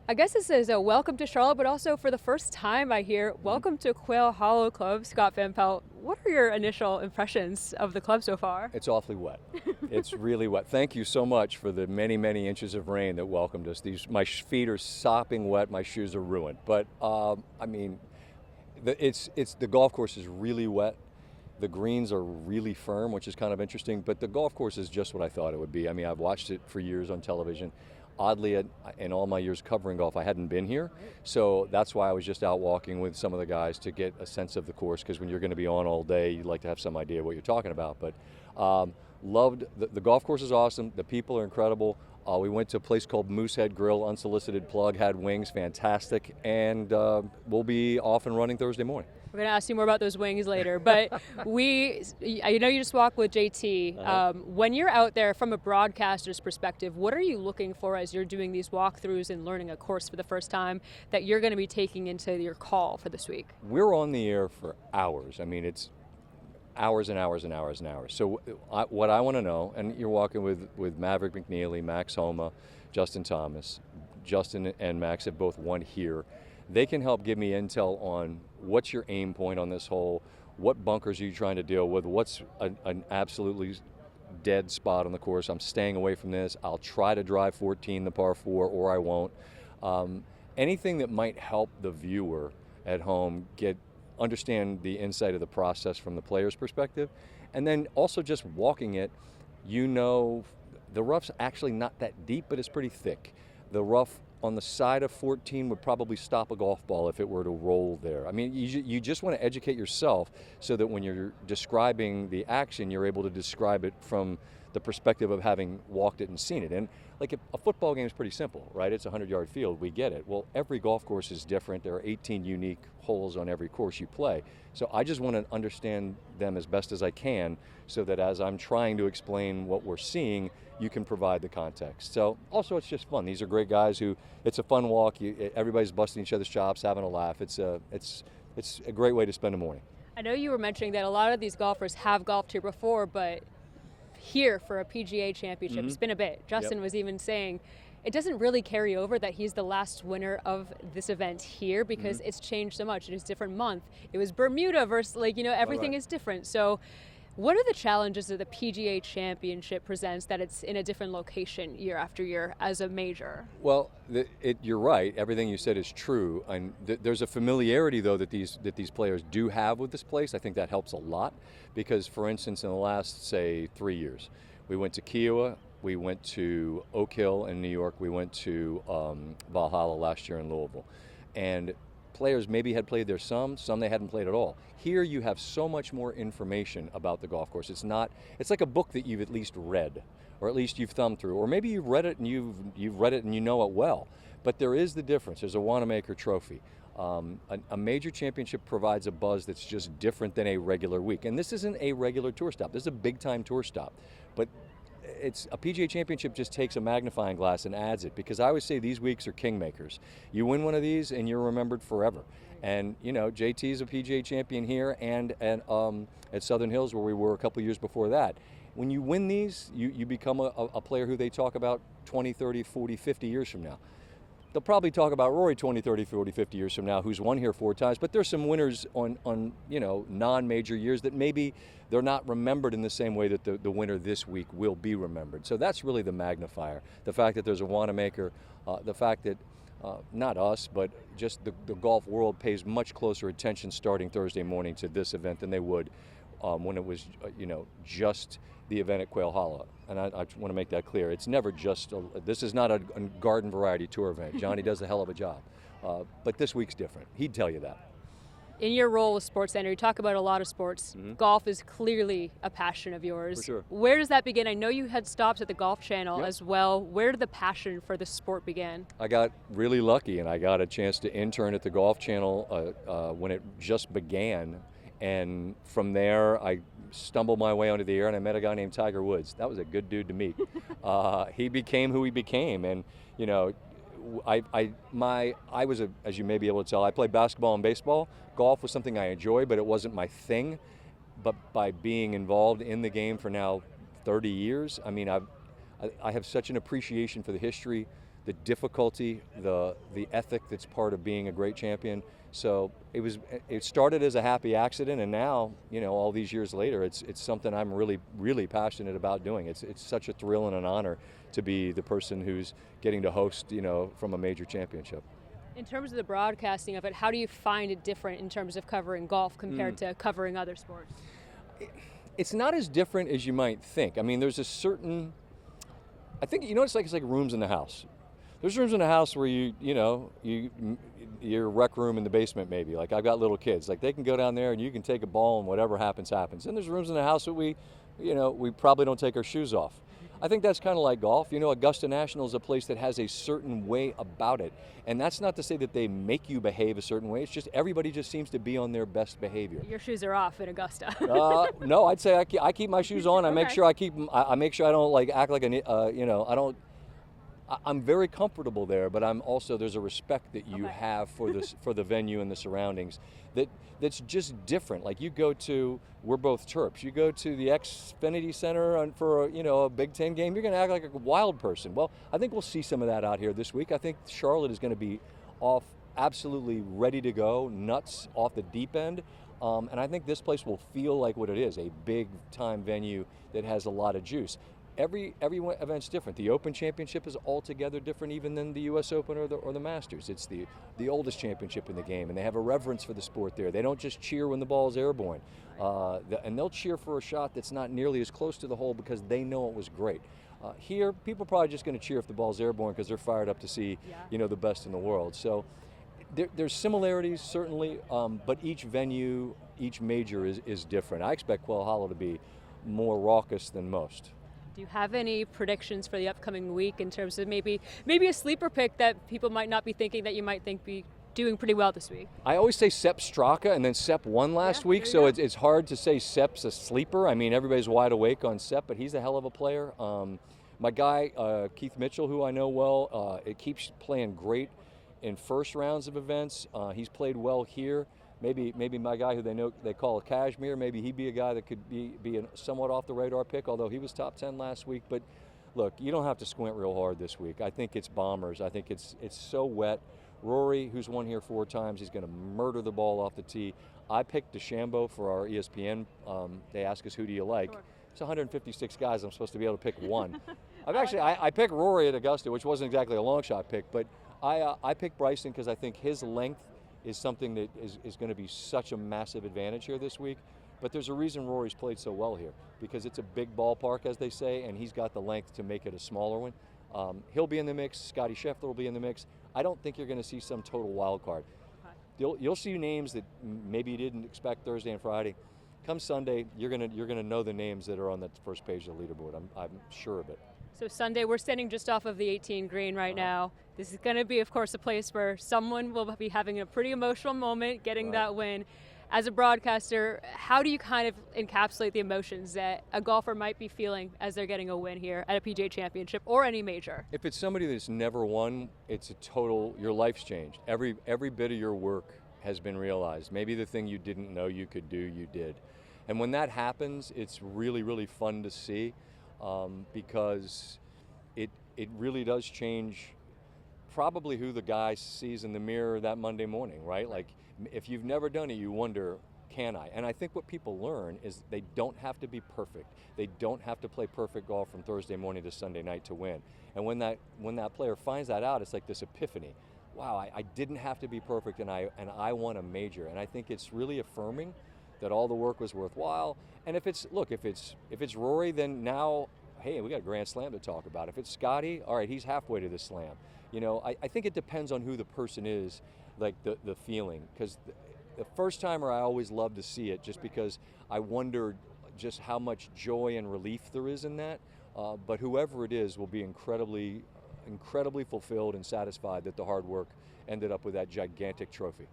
I guess this is a welcome to Charlotte, but also for the first time I hear, welcome to Quail Hollow Club, Scott Van Pelt. What are your initial impressions of the club so far? It's awfully wet. It's really wet. Thank you so much for the many, many inches of rain that welcomed us. My feet are sopping wet. My shoes are ruined. But I mean, the golf course is really wet. The greens are really firm, which is kind of interesting. But the golf course is just what I thought it would be. I mean, I've watched it for years on television. Oddly, in all my years covering golf, I hadn't been here. So that's why I was just out walking with some of the guys to get a sense of the course, because when you're going to be on all day, you'd like to have some idea what you're talking about. But loved the golf course is awesome. The people are incredible. We went to a place called Moosehead Grill, unsolicited plug, had wings, fantastic. And we'll be off and running Thursday morning. We're going to ask you more about those wings later, but I know you just walked with JT. When you're out there from a broadcaster's perspective, what are you looking for as you're doing these walkthroughs and learning a course for the first time that you're going to be taking into your call for this week? We're on the air for hours. I mean, it's hours and hours and hours and hours. So what I want to know, and you're walking with Maverick McNeely, Max Homa, Justin Thomas. Justin and Max have both won here. They can help give me intel on what's your aim point on this hole, what bunkers are you trying to deal with, what's an absolutely dead spot on the course. I'm staying away from this. I'll try to drive 14, the par 4, or I won't. Anything that might help the viewer at home understand the insight of the process from the player's perspective. And then also just walking it, the rough's actually not that deep, but it's pretty thick. The rough on the side of 14 would probably stop a golf ball if it were to roll there. I mean, you just want to educate yourself so that when you're describing the action, you're able to describe it from the perspective of having walked it and seen it. And like a football game is pretty simple, right? It's a 100-yard field. We get it. Well, every golf course is different. There are 18 unique holes on every course you play. So I just want to understand them as best as I can so that as I'm trying to explain what we're seeing, you can provide the context. So also it's just fun. These are great guys it's a fun walk. Everybody's busting each other's chops, having a laugh. It's a great way to spend a morning. I know you were mentioning that a lot of these golfers have golfed here before, but here for a PGA Championship, It's been a bit. Justin was even saying it doesn't really carry over that he's the last winner of this event here because it's changed so much. It is a different month. It was Bermuda versus everything is different. So what are the challenges that the PGA Championship presents that it's in a different location year after year as a major? Well, you're right. Everything you said is true. And there's a familiarity, though, that these players do have with this place. I think that helps a lot because, for instance, in the last, say, 3 years, we went to Kiowa, we went to Oak Hill in New York, we went to Valhalla last year in Louisville. And players maybe had played there some they hadn't played at all. Here you have so much more information about the golf course. It's like a book that you've at least read, or at least you've thumbed through, or maybe you've read it and you've read it and you know it well. But there is the difference. There's a Wanamaker Trophy. A major championship provides a buzz that's just different than a regular week. And this isn't a regular tour stop. This is a big-time tour stop. But it's a PGA Championship just takes a magnifying glass and adds it, because I always say these weeks are kingmakers. You win one of these and you're remembered forever. And JT's a PGA champion here and at Southern Hills, where we were a couple of years before that. When you win these, you become a player who they talk about 20, 30, 40, 50 years from now. They'll probably talk about Rory 20, 30, 40, 50 years from now, who's won here 4 times, but there's some winners on non-major years that maybe they're not remembered in the same way that the winner this week will be remembered. So that's really the magnifier. The fact that there's a Wanamaker, the fact that not us, but just the golf world pays much closer attention starting Thursday morning to this event than they would when it was, just the event at Quail Hollow. And I want to make that clear. It's never just, this is not a garden variety tour event. Johnny does a hell of a job. But this week's different. He'd tell you that. In your role with SportsCenter, you talk about a lot of sports. Golf is clearly a passion of yours. For sure. Where does that begin? I know you had stops at the Golf Channel as well. Where did the passion for the sport begin? I got really lucky, and I got a chance to intern at the Golf Channel when it just began. And from there, I stumbled my way onto the air, and I met a guy named Tiger Woods. That was a good dude to meet. He became who he became, and I was as you may be able to tell, I played basketball and baseball. Golf was something I enjoyed, but it wasn't my thing. But by being involved in the game for now 30 years, I mean, I have such an appreciation for the history, the difficulty, the ethic that's part of being a great champion. So it started as a happy accident, and now, you know, all these years later, it's something I'm really passionate about doing. It's such a thrill and an honor to be the person who's getting to host, you know, from a major championship. In terms of the broadcasting of it, how do you find it different in terms of covering golf compared to covering other sports? It's not as different as you might think. I mean, there's a certain, I think, you know, it's like rooms in the house. There's rooms in the house where your rec room in the basement maybe. Like, I've got little kids. Like, they can go down there and you can take a ball and whatever happens, happens. And there's rooms in the house that we probably don't take our shoes off. I think that's kind of like golf. You know, Augusta National is a place that has a certain way about it. And that's not to say that they make you behave a certain way. It's just everybody just seems to be on their best behavior. Your shoes are off in Augusta. No, I'd say I keep my shoes on. I make sure I keep them. I make sure I don't like act like I'm very comfortable there, but there's a respect that you have for the venue and the surroundings that's just different. Like, we're both Terps. You go to the Xfinity Center for a Big Ten game, you're going to act like a wild person. Well, I think we'll see some of that out here this week. I think Charlotte is going to be absolutely ready to go, nuts off the deep end. And I think this place will feel like what it is, a big time venue that has a lot of juice. Every event's different. The Open Championship is altogether different even than the U.S. Open or the Masters. It's the oldest championship in the game, and they have a reverence for the sport there. They don't just cheer when the ball is airborne. And they'll cheer for a shot that's not nearly as close to the hole because they know it was great. Here, people are probably just going to cheer if the ball's airborne because they're fired up to see the best in the world. So there's similarities, certainly, but each venue, each major is different. I expect Quail Hollow to be more raucous than most. Do you have any predictions for the upcoming week in terms of maybe a sleeper pick that people might not be thinking that you might think be doing pretty well this week? I always say Sepp Straka, and then Sepp won last week, so it's hard to say Sepp's a sleeper. I mean, everybody's wide awake on Sepp, but he's a hell of a player. My guy, Keith Mitchell, who I know well, it keeps playing great in first rounds of events. He's played well here. Maybe my guy who they call a Kashmir, maybe he'd be a guy that could be a somewhat off the radar pick, although he was top 10 last week. But look, you don't have to squint real hard this week. I think it's bombers. I think it's so wet. Rory, who's won here 4 times, he's going to murder the ball off the tee. I picked DeChambeau for our ESPN. They ask us, who do you like? Sure. It's 156 guys. I'm supposed to be able to pick one. I picked Rory at Augusta, which wasn't exactly a long shot pick, but I picked Bryson because I think his length is something that is going to be such a massive advantage here this week. But there's a reason Rory's played so well here, because it's a big ballpark, as they say, and he's got the length to make it a smaller one. He'll be in the mix. Scotty Scheffler will be in the mix. I don't think you're going to see some total wild card. Okay. You'll see names that maybe you didn't expect Thursday and Friday. Come Sunday, you're gonna know the names that are on the first page of the leaderboard. I'm sure of it. So Sunday, we're standing just off of the 18 green right now. This is going to be, of course, a place where someone will be having a pretty emotional moment, getting that win. As a broadcaster, how do you kind of encapsulate the emotions that a golfer might be feeling as they're getting a win here at a PGA Championship or any major? If it's somebody that's never won, it's your life's changed. Every bit of your work has been realized. Maybe the thing you didn't know you could do, you did. And when that happens, it's really, really fun to see. Because it really does change probably who the guy sees in the mirror that Monday morning, right? Like, if you've never done it, you wonder, can I? And I think what people learn is they don't have to be perfect. They don't have to play perfect golf from Thursday morning to Sunday night to win. And when that player finds that out, it's like this epiphany. Wow, I didn't have to be perfect, and I won a major. And I think it's really affirming that all the work was worthwhile. And if it's Rory, then now, hey, we got a Grand Slam to talk about. If it's Scotty, all right, he's halfway to the slam. I think it depends on who the person is, like the feeling. Because the first timer, I always love to see it, just because I wonder just how much joy and relief there is in that. But whoever it is will be incredibly fulfilled and satisfied that the hard work ended up with that gigantic trophy.